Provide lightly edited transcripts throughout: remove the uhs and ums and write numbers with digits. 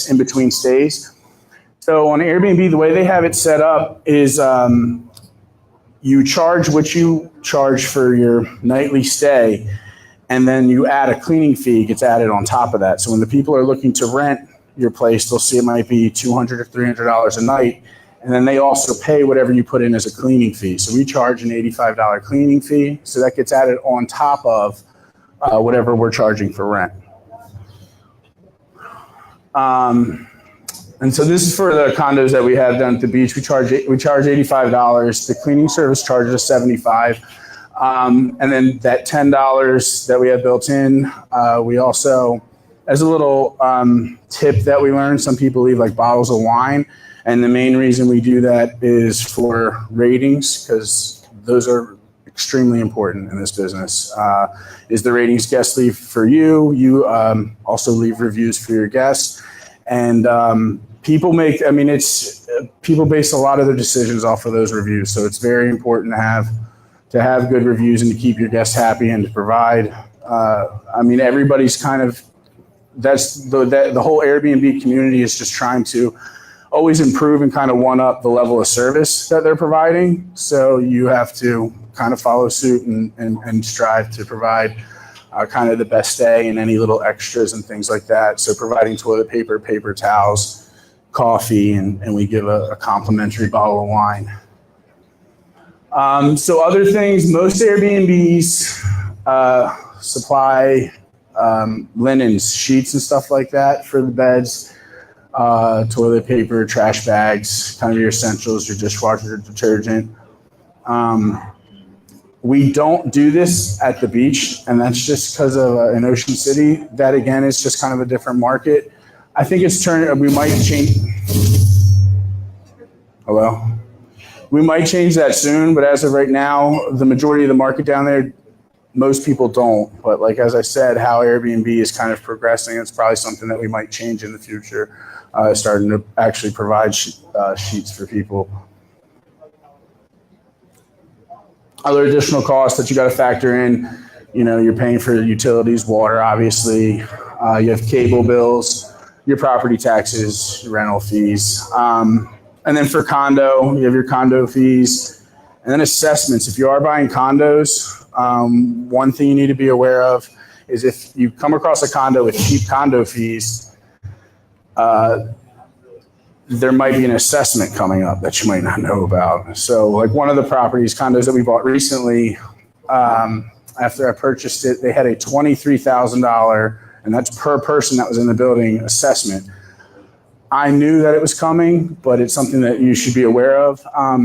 in between stays. So on Airbnb, the way they have it set up is you charge what you charge for your nightly stay, and then you add a cleaning fee, gets added on top of that. So when the people are looking to rent your place, they'll see it might be $200 or $300 a night, and then they also pay whatever you put in as a cleaning fee. So we charge an $85 cleaning fee, so that gets added on top of whatever we're charging for rent. And so this is for the condos that we have down at the beach. We charge $85. The cleaning service charges us $75. And then that $10 that we have built in, we also, as a little tip that we learned, some people leave like bottles of wine. And the main reason we do that is for ratings, because those are extremely important in this business. Is the ratings guests leave for you. You also leave reviews for your guests. And people people base a lot of their decisions off of those reviews. So it's very important to have good reviews and to keep your guests happy and to provide. Everybody's kind of, that's the whole Airbnb community is just trying to always improve and kind of one up the level of service that they're providing. So you have to kind of follow suit and strive to provide kind of the best stay and any little extras and things like that. So providing toilet paper, paper towels, coffee, and we give a complimentary bottle of wine. So other things, most Airbnbs supply linens, sheets and stuff like that for the beds, toilet paper, trash bags, kind of your essentials, your dishwasher, detergent. We don't do this at the beach, and that's just because of in Ocean City. That again is just kind of a different market. I think we might change. Hello? We might change that soon, but as of right now, the majority of the market down there, most people don't. But like, as I said, how Airbnb is kind of progressing, it's probably something that we might change in the future, starting to actually provide sheets for people. Other additional costs that you got to factor in, you're paying for utilities, water, obviously. You have cable bills, your property taxes, your rental fees. And then for condo, you have your condo fees. And then assessments. If you are buying condos, one thing you need to be aware of is if you come across a condo with cheap condo fees, there might be an assessment coming up that you might not know about. So like one of the condos that we bought recently, after I purchased it, they had a $23,000, and that's per person that was in the building, assessment. I knew that it was coming, but it's something that you should be aware of. I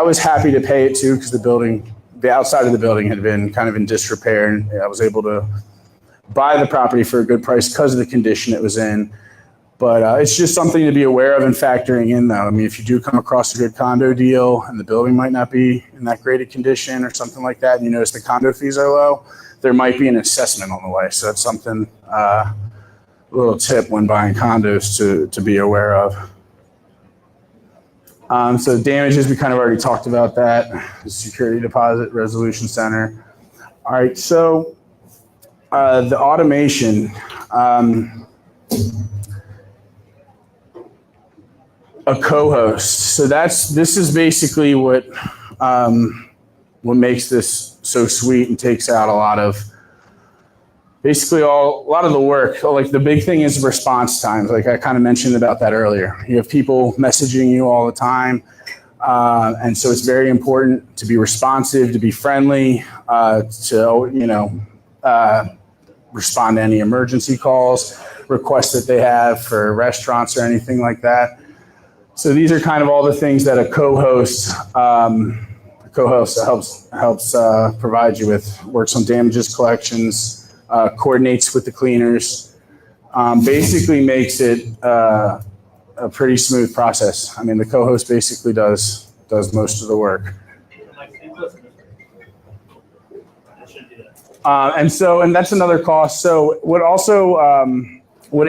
was happy to pay it too, because the outside of the building had been kind of in disrepair, and I was able to buy the property for a good price because of the condition it was in. But it's just something to be aware of and factoring in, though. If you do come across a good condo deal and the building might not be in that great a condition or something like that, and you notice the condo fees are low, there might be an assessment on the way. So that's something, a little tip when buying condos to be aware of. So damages, we kind of already talked about that. The security deposit resolution center. All right, so the automation. A co-host. So this is basically what makes this so sweet and takes out a lot of the work. Like the big thing is response times. Like I kind of mentioned about that earlier. You have people messaging you all the time. And so it's very important to be responsive, to be friendly, to respond to any emergency calls, requests that they have for restaurants or anything like that. So these are kind of all the things that a co-host helps provide you with. Works on damages collections, coordinates with the cleaners, basically makes it a pretty smooth process. The co-host basically does most of the work. And that's another cost. So what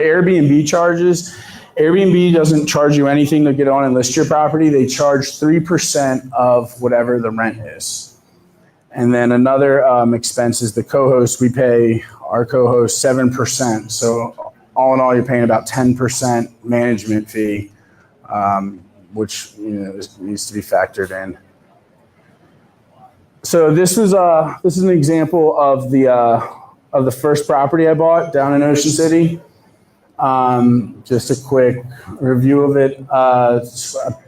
Airbnb charges. Airbnb doesn't charge you anything to get on and list your property. They charge 3% of whatever the rent is. And then another expense is the co-host. We pay our co-host 7%. So all in all, you're paying about 10% management fee, which needs to be factored in. So this is an example of the first property I bought down in Ocean City. Just a quick review of it. I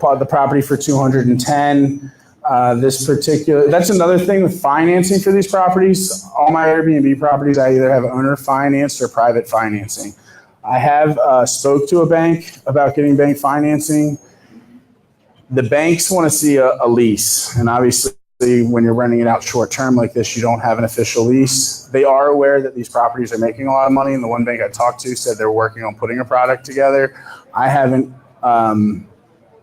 bought the property for $210,000. That's another thing with financing for these properties. All my Airbnb properties, I either have owner financed or private financing. I have spoke to a bank about getting bank financing. The banks want to see a lease, and obviously when you're renting it out short term like this, you don't have an official lease. They are aware that these properties are making a lot of money, and the one bank I talked to said they're working on putting a product together. I haven't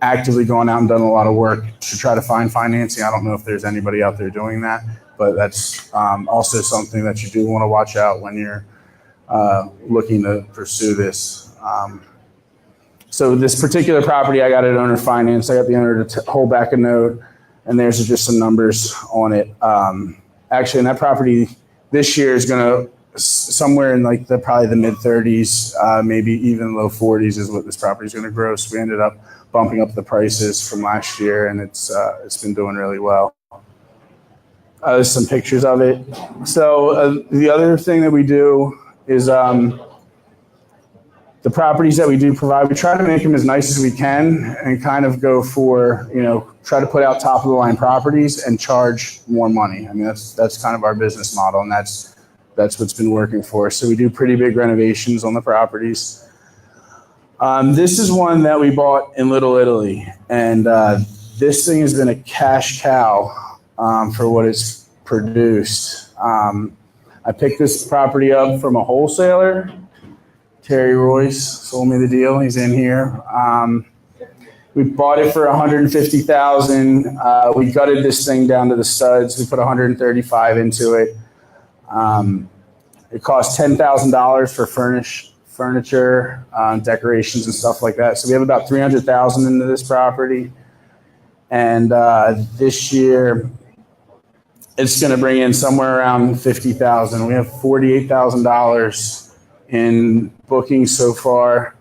actively gone out and done a lot of work to try to find financing. I don't know if there's anybody out there doing that, but that's also something that you do want to watch out when you're looking to pursue this. So this particular property, I got it owner financed. I got the owner to hold back a note, and there's just some numbers on it. Actually, in that property this year is going to somewhere in like probably the mid 30s, maybe even low 40s is what this property is going to gross. We ended up bumping up the prices from last year, and it's been doing really well. There's some pictures of it. So the other thing that we do is the properties that we do provide, we try to make them as nice as we can and kind of go for, try to put out top of the line properties and charge more money. I mean, that's kind of our business model, and that's what's been working for us. So we do pretty big renovations on the properties. This is one that we bought in Little Italy, and this thing has been a cash cow for what it's produced. I picked this property up from a wholesaler. Terry Royce sold me the deal. He's in here. We bought it for $150,000. We gutted this thing down to the studs. We put $135,000 into it. It cost $10,000 for furniture, decorations, and stuff like that. So we have about $300,000 into this property, and this year it's going to bring in somewhere around $50,000. We have $48,000 in bookings so far,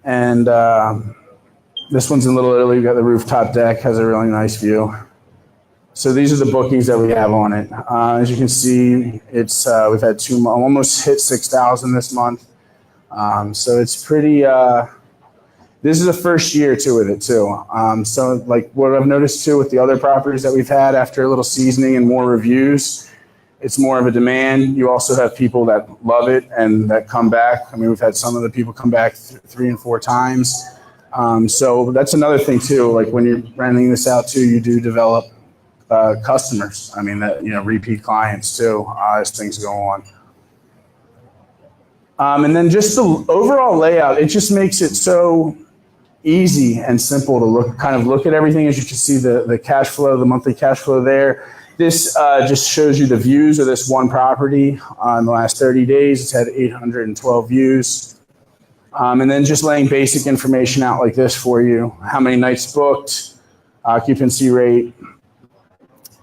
and this one's in Little Italy. We got the rooftop deck, has a really nice view. So these are the bookings that we have on it. As you can see, it's we've had almost hit 6,000 this month. So it's pretty. This is the first year too with it too. So like what I've noticed too with the other properties that we've had, after a little seasoning and more reviews, it's more of a demand. You also have people that love it and that come back. I mean, we've had some of the people come back 3 and 4 times. So that's another thing too. Like when you're renting this out too, you do develop customers. I mean, that repeat clients too as things go on. And then just the overall layout, it just makes it so easy and simple to look at everything. As you can see, the cash flow, the monthly cash flow there. This just shows you the views of this one property in the last 30 days. It's had 812 views. And then just laying basic information out like this for you. How many nights booked, occupancy rate,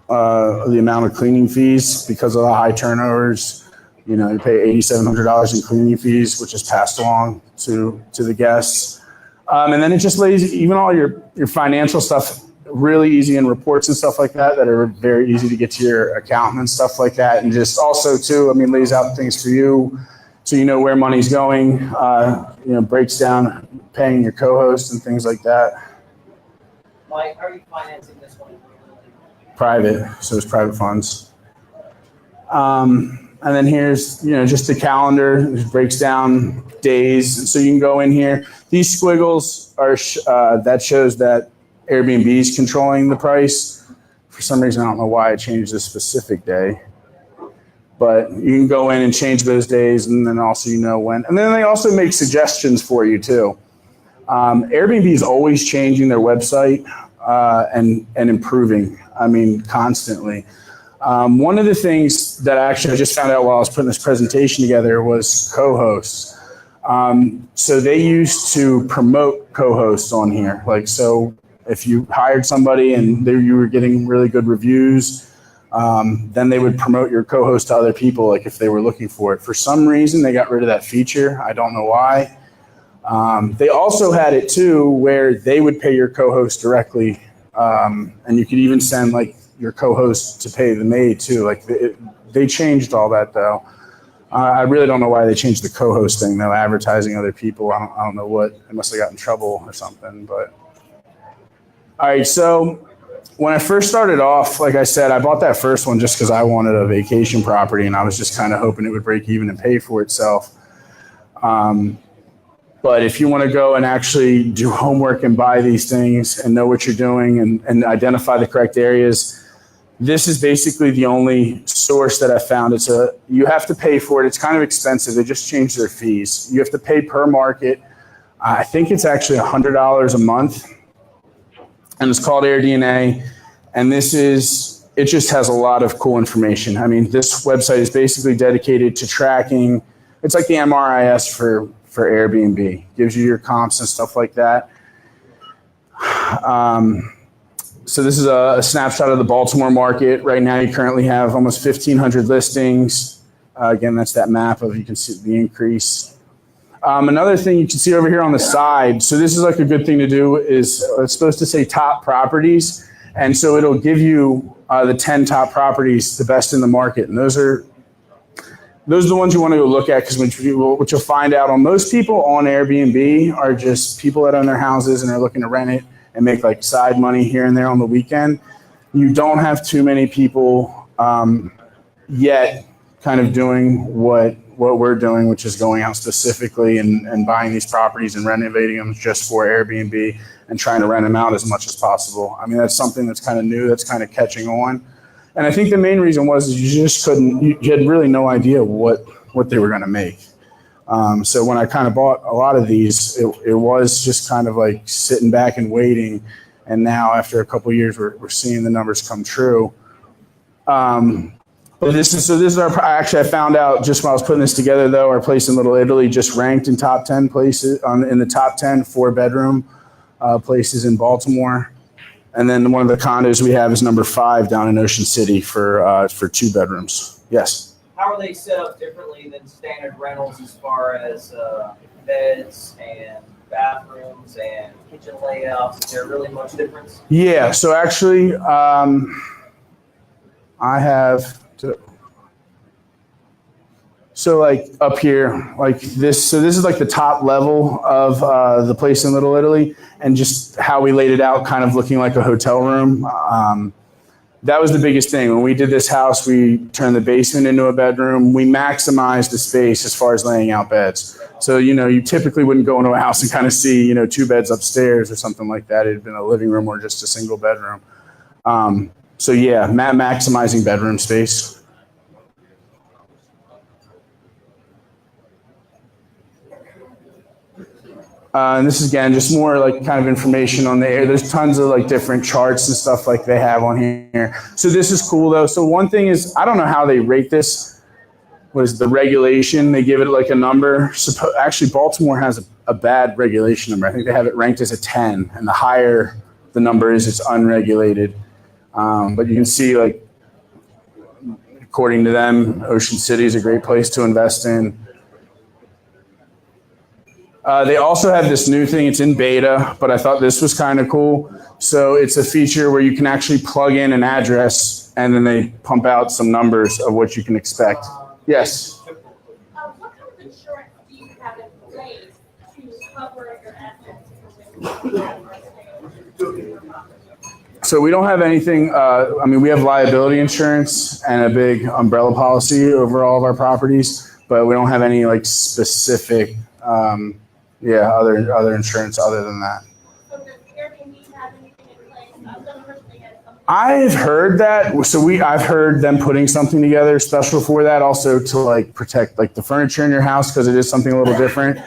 the amount of cleaning fees because of the high turnovers. You pay $8,700 in cleaning fees, which is passed along to the guests. And then it just lays even all your financial stuff really easy, and reports and stuff like that are very easy to get to your accountant and stuff like that. And just also too, lays out things for you so you know where money's going, breaks down paying your co-host and things like that. Mike, how are you financing this one? Private, so it's private funds. And then here's, just the calendar. It breaks down days. So you can go in here. These squiggles are, that shows that Airbnb is controlling the price. For some reason, I don't know why I changed this specific day. But you can go in and change those days, and then also when. And then they also make suggestions for you too. Airbnb is always changing their website and improving. Constantly. One of the things that I just found out while I was putting this presentation together was co-hosts. So they used to promote co-hosts on here. Like, so if you hired somebody and you were getting really good reviews, then they would promote your co-host to other people, like if they were looking for it. For some reason, they got rid of that feature. I don't know why. They also had it too, where they would pay your co-host directly, and you could even send like your co-host to pay the maid too. Like they changed all that though. I really don't know why they changed the co-host thing though. Advertising other people, I don't know what. They must have got in trouble or something. But all right, so when I first started off, like I said, I bought that first one just because I wanted a vacation property, and I was just kind of hoping it would break even and pay for itself. But if you want to go and actually do homework and buy these things and know what you're doing and identify the correct areas, this is basically the only source that I found. You have to pay for it. It's kind of expensive. They just changed their fees. You have to pay per market. I think it's actually $100 a month, and it's called AirDNA. And it just has a lot of cool information. I mean, this website is basically dedicated to tracking. It's like the MRIS for Airbnb. Gives you your comps and stuff like that. So this is a snapshot of the Baltimore market. Right now, you currently have almost 1,500 listings. Again, that's that map of, you can see the increase. Another thing you can see over here on the side, so this is like a good thing to do, is it's supposed to say top properties. And so it'll give you the 10 top properties, the best in the market. And those are the ones you want to go look at, because what you'll find out on most people on Airbnb are just people that own their houses and are looking to rent it and make like side money here and there on the weekend. You don't have too many people yet kind of doing what we're doing, which is going out specifically and buying these properties and renovating them just for Airbnb and trying to rent them out as much as possible. I mean, that's something that's kind of new, that's kind of catching on. And I think the main reason was you just couldn't, you had really no idea what they were going to make. So when I kind of bought a lot of these, it was just kind of like sitting back and waiting. And now after a couple of years, we're seeing the numbers come true. But this is our, actually I found out just when I was putting this together though, our place in Little Italy just ranked in top 10 places, in the top 10 4-bedroom places in Baltimore. And then one of the condos we have is number 5 down in Ocean City for 2 bedrooms. Yes. How are they set up differently than standard rentals as far as beds and bathrooms and kitchen layouts? Is there really much difference? Yeah. So actually, I have to. So like up here, like this. So this is like the top level of the place in Little Italy, and just how we laid it out, kind of looking like a hotel room. That was the biggest thing. When we did this house, we turned the basement into a bedroom. We maximized the space as far as laying out beds. So, you typically wouldn't go into a house and kind of see, 2 beds upstairs or something like that. It had been a living room or just a single bedroom. So yeah, maximizing bedroom space. And this is, again, just more like kind of information on the air. There's tons of like different charts and stuff like they have on here. So this is cool though. So one thing is, I don't know how they rate this. What is the regulation? They give it like a number. Actually, Baltimore has a bad regulation number. I think they have it ranked as a 10, and the higher the number is, it's unregulated. But you can see, like, according to them, Ocean City is a great place to invest in. They also have this new thing. It's in beta, but I thought this was kind of cool. So it's a feature where you can actually plug in an address, and then they pump out some numbers of what you can expect. Yes? What kind of insurance do you have in place to cover your assets? So we don't have anything. We have liability insurance and a big umbrella policy over all of our properties, but we don't have any like specific other insurance other than that. So does Airbnb have anything in place? I've done personally had something. I've heard that. So I've heard them putting something together special for that, also to like protect like the furniture in your house, because it is something a little different.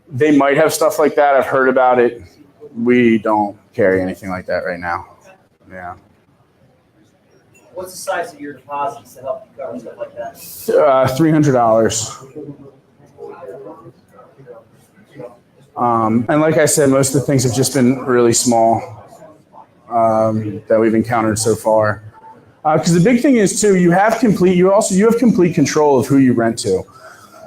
They might have stuff like that. I've heard about it. We don't carry anything like that right now. Yeah. What's the size of your deposits to help you cover stuff like that? $300. And like I said, most of the things have just been really small that we've encountered so far. Because the big thing is too, you have complete control of who you rent to.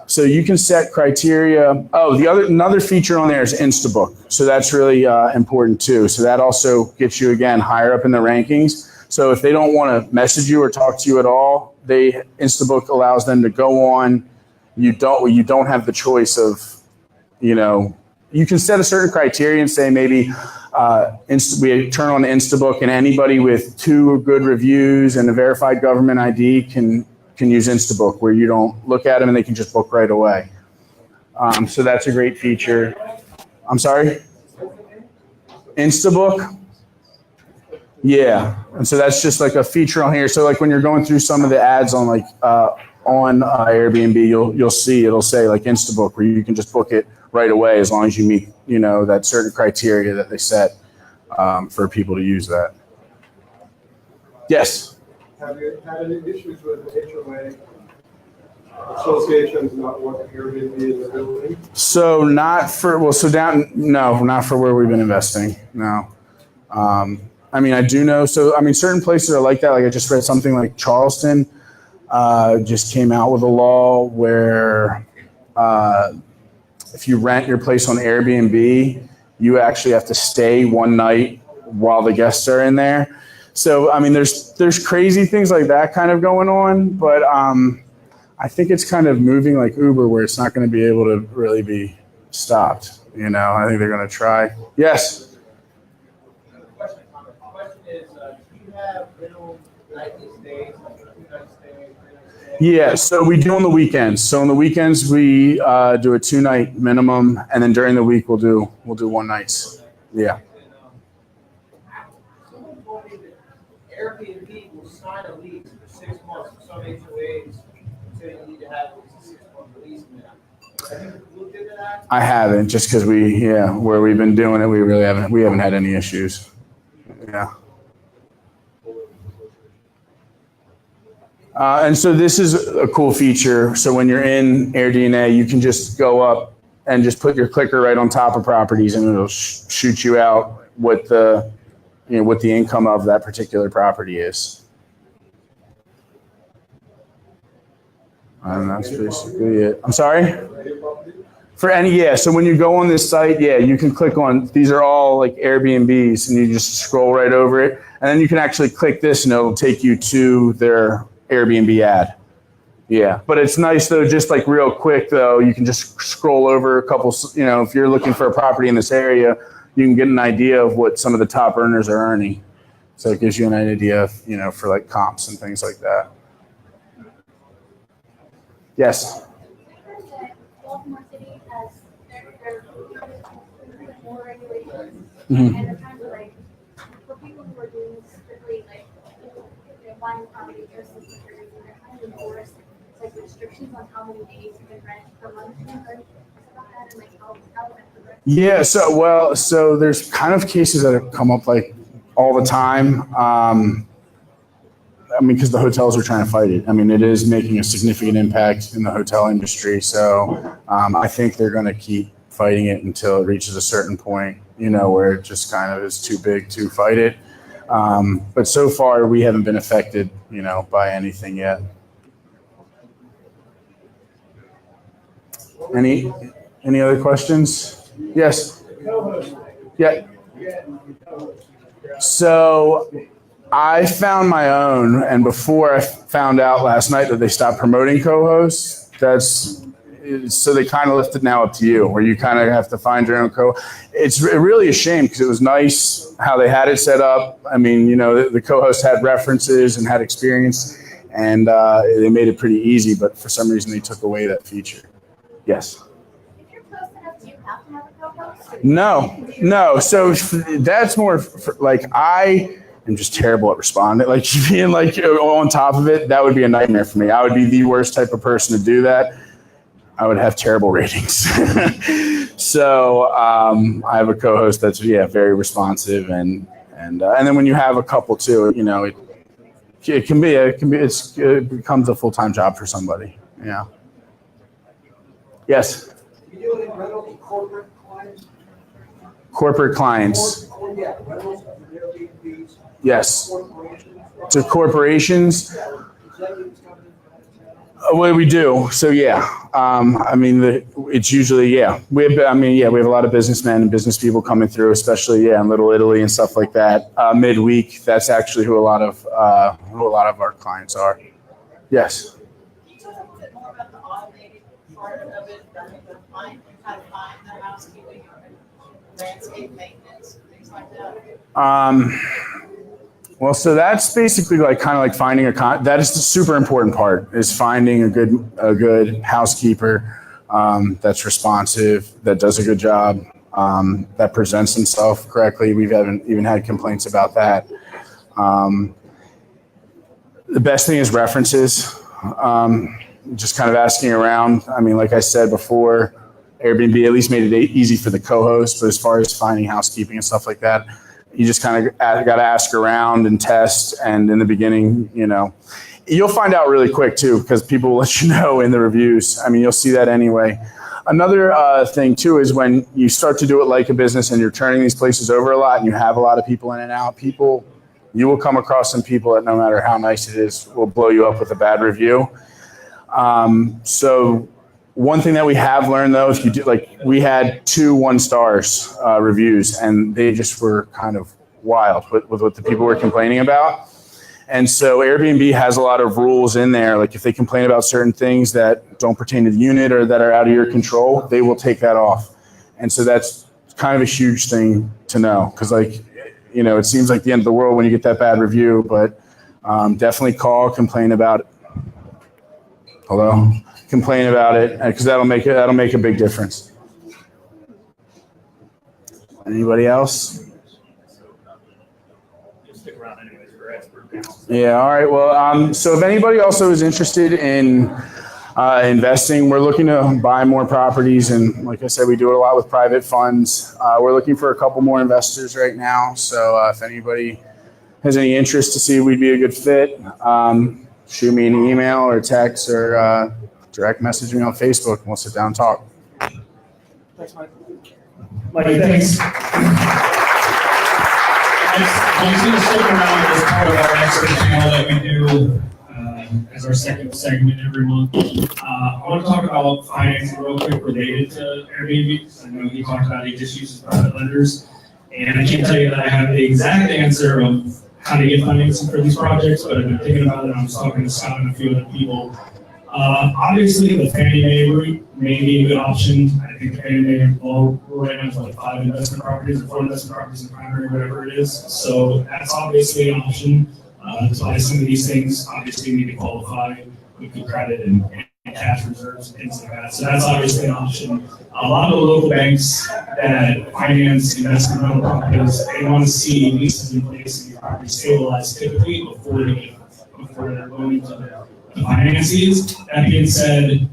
So you can set criteria. Oh, another feature on there is Instabook. So that's really important too. So that also gets you again higher up in the rankings. So if they don't want to message you or talk to you at all, Instabook allows them to go on. You don't have the choice of, you can set a certain criteria and say maybe we turn on Instabook and anybody with 2 good reviews and a verified government ID can use Instabook, where you don't look at them and they can just book right away. So that's a great feature. I'm sorry? Instabook? Yeah. And so that's just like a feature on here. So like when you're going through some of the ads on Airbnb, you'll see it'll say like Instabook, where you can just book it right away as long as you meet, that certain criteria that they set for people to use that. Yes. Have you had any issues with the HOA associations not wanting Airbnb in the building? So not for where we've been investing. No. I do know. So, certain places are like that. Like I just read something like Charleston just came out with a law where if you rent your place on Airbnb, you actually have to stay one night while the guests are in there. So, there's crazy things like that kind of going on, but I think it's kind of moving like Uber, where it's not going to be able to really be stopped. I think they're going to try. Yes. The question is, do you have minimum nightly stays, like 2-night stay, 3-night stay? Yeah, so we do on the weekends. So on the weekends we do a 2-night minimum, and then during the week we'll do 1 nights. Yeah. Someone told me that Airbnb will sign a lease for 6 months. Some HOAs say you need to have at least a 6-month lease now. Have you looked into that? I haven't, just because where we've been doing it, we haven't had any issues. Yeah. And so this is a cool feature. So when you're in AirDNA, you can just go up and just put your clicker right on top of properties, and it'll shoot you out what the income of that particular property is. And that's basically it. I'm sorry? So when you go on this site, you can click on, these are all like Airbnbs, and you just scroll right over it. And then you can actually click this and it'll take you to their Airbnb ad. Yeah, but it's nice though, just like real quick though, you can just scroll over a couple, if you're looking for a property in this area, you can get an idea of what some of the top earners are earning. So it gives you an idea of, for like comps and things like that. Yes. Baltimore City has their more regulations, Mhm. and they're kind of like for people who are doing strictly like buying property versus security, they're kind of enforced like restrictions on how many days you can rent per month. And like how that Yeah. So there's kind of cases that have come up like all the time. Because the hotels are trying to fight it. It is making a significant impact in the hotel industry. So I think they're going to keep fighting it until it reaches a certain point, where it just kind of is too big to fight it. But so far we haven't been affected, by anything yet. Any other questions? Yes. Yeah. So I found my own, and before I found out last night that they stopped promoting co-hosts, so they kind of left it now up to you, where you kind of have to find your own It's really a shame, because it was nice how they had it set up. The co-host had references and had experience, and they made it pretty easy, but for some reason they took away that feature. Yes. If you're close enough, do you have to have a co-host? No. So that's more like I am just terrible at responding. Like being like on top of it, that would be a nightmare for me. I would be the worst type of person to do that. I would have terrible ratings. So I have a co-host that's very responsive, and then when you have a couple too, it becomes a full-time job for somebody. Yeah. Yes. You do any rental to corporate clients? Corporate clients. Yeah, rentals, Airbnbs, Yes. corporations. To corporations. Executives coming in. What we do, so yeah, I mean, it's usually, yeah, we have a lot of businessmen and business people coming through, especially, yeah, in Little Italy and stuff like that. Midweek, that's actually who a lot of our clients are. Yes. Can you talk a little bit more about the automated part of it, how to find the housekeeping or landscape maintenance, things like that? Well, so that's basically kind of like finding that is the super important part, is finding a good housekeeper that's responsive, that does a good job, that presents himself correctly. We haven't even had complaints about that. The best thing is references. Just kind of asking around. I mean, like I said before, Airbnb at least made it easy for the co-host, but as far as finding housekeeping and stuff like that, you just kind of got to ask around and test. And in the beginning, you'll find out really quick too, because people will let you know in the reviews. I mean, you'll see that anyway. Another thing too is when you start to do it like a business and you're turning these places over a lot and you have a lot of people in and out, you will come across some people that no matter how nice it is, will blow you up with a bad review. So one thing that we have learned though, if you do, we had 2 1-stars reviews, and they just were kind of wild with what the people were complaining about. And so Airbnb has a lot of rules in there. Like if they complain about certain things that don't pertain to the unit or that are out of your control, they will take that off. And so that's kind of a huge thing to know, because it seems like the end of the world when you get that bad review, but definitely call, complain about it. Hello? Complain about it, because that'll make a big difference. Anybody else? Stick around anyways for expert panel. Yeah. All right. Well, so if anybody also is interested in investing, we're looking to buy more properties, and like I said, we do it a lot with private funds. We're looking for a couple more investors right now. So if anybody has any interest to see if we'd be a good fit, shoot me an email or text or direct message me on Facebook, and we'll sit down and talk. Thanks, Mike. Mike, thanks. I'm just going to stick around as part of our expert panel that we do as our second segment every month. I want to talk about financing real quick related to Airbnb. I know he talked about he just uses private lenders, and I can't tell you that I have the exact answer of how to get financing for these projects, but I've been thinking about it. I was talking to Scott and a few other people. Obviously, the Fannie Mae route may be a good option. I think the Fannie Mae will right now for 5 investment properties or 4 investment properties in primary, whatever it is. So that's obviously an option. To buy some of these things, obviously you need to qualify with good credit and cash reserves, things like that. So that's obviously an option. A lot of the local banks that finance investment rental properties, they want to see leases in place and your property stabilized typically before they're going to the finances. That being said,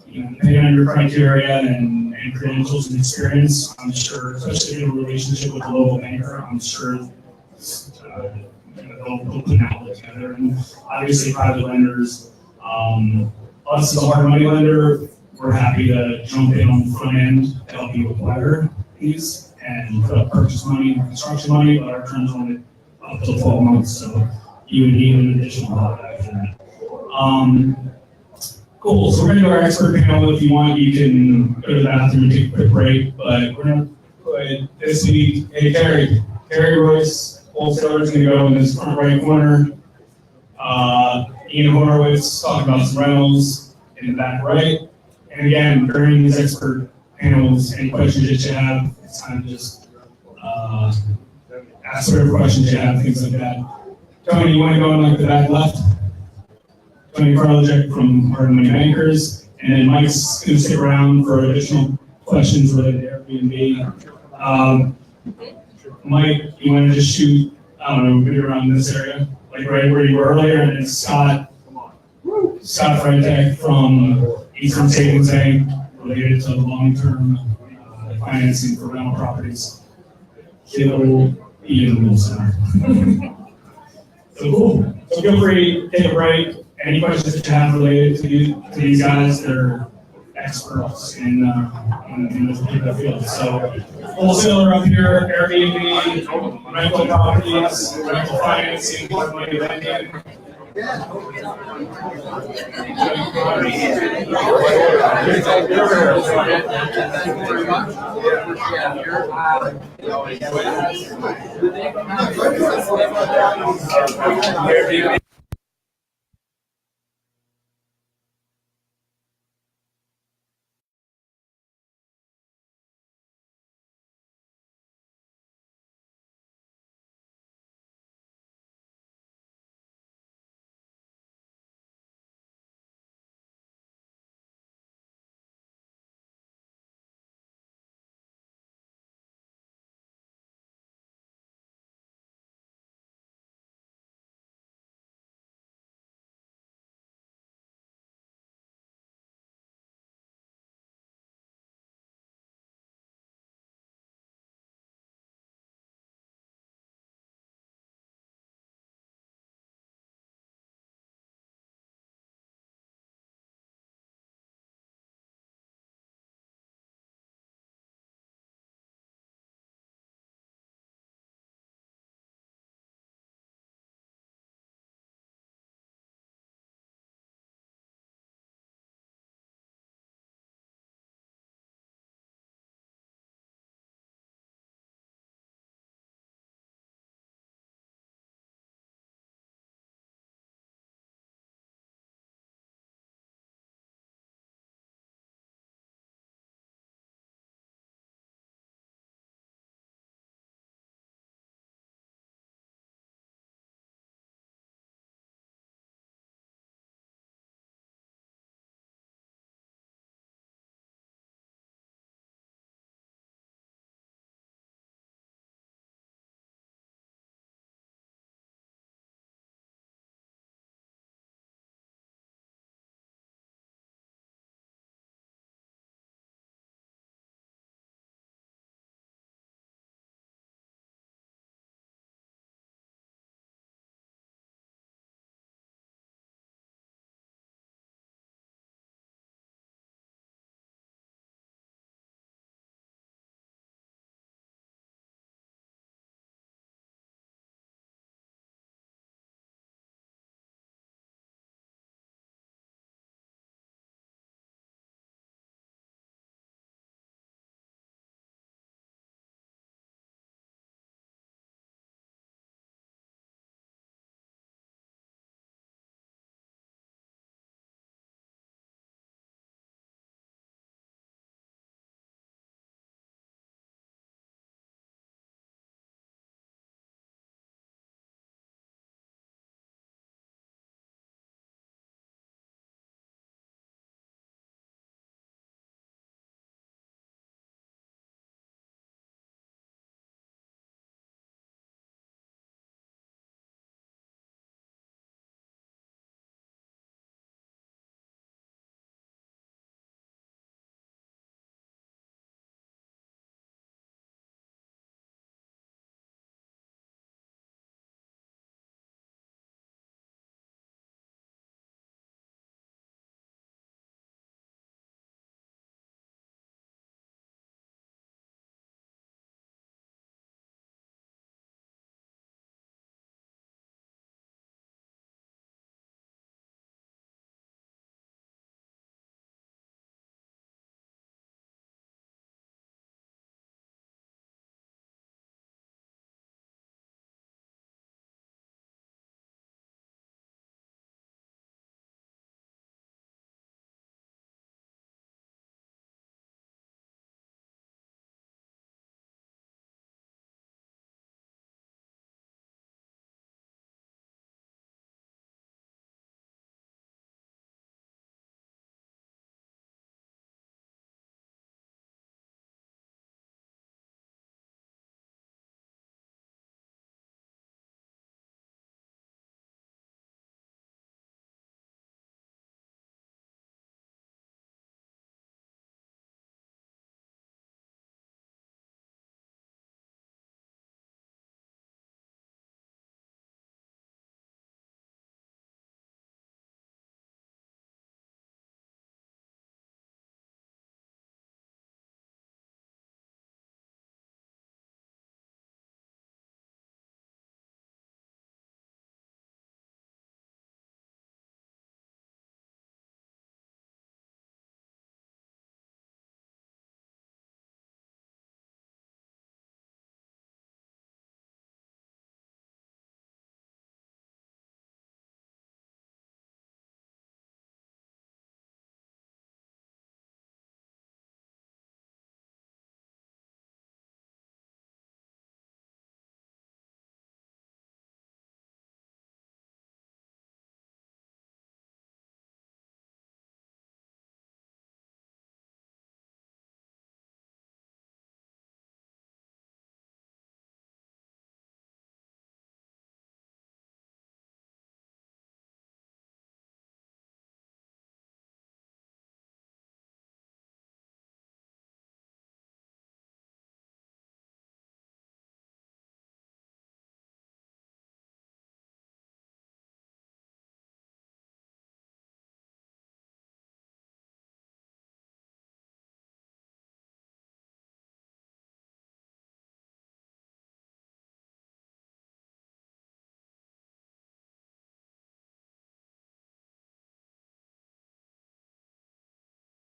depending on your criteria and credentials and experience, I'm sure, especially in a relationship with a local banker, I'm sure they'll put an outlet together. And obviously, private lenders, us as a hard money lender, we're happy to jump in on the front end to help you acquire these and put up purchase money and construction money, but our terms on it up to 12 months, so you would need an additional lot after that. Cool, so we're gonna do our expert panel. If you want, you can go to the bathroom and take a quick break, but we're gonna put this week, hey, Carrie Royce, wholesaler, is gonna go in this front right corner. Ian Horowitz talking about some rentals in the back right. And again, during these expert panels, any questions that you have, it's time to just ask whatever questions you have, things like that. Tony, you want to go in the back left? Tony Karlajek from Hard Money Bankers, and then Mike's going to stick around for additional questions related to Airbnb. Mike, you want to just shoot, I don't know, maybe around this area, like right where you were earlier, and then Scott Freitag from Eastern Savings Bank, related to long-term financing for rental properties. Ian Center. So cool. So feel free to take a break. Any questions that you have related to these guys, they're experts in this particular field. So wholesaler up here, Airbnb, rental properties, rental financing, money lending.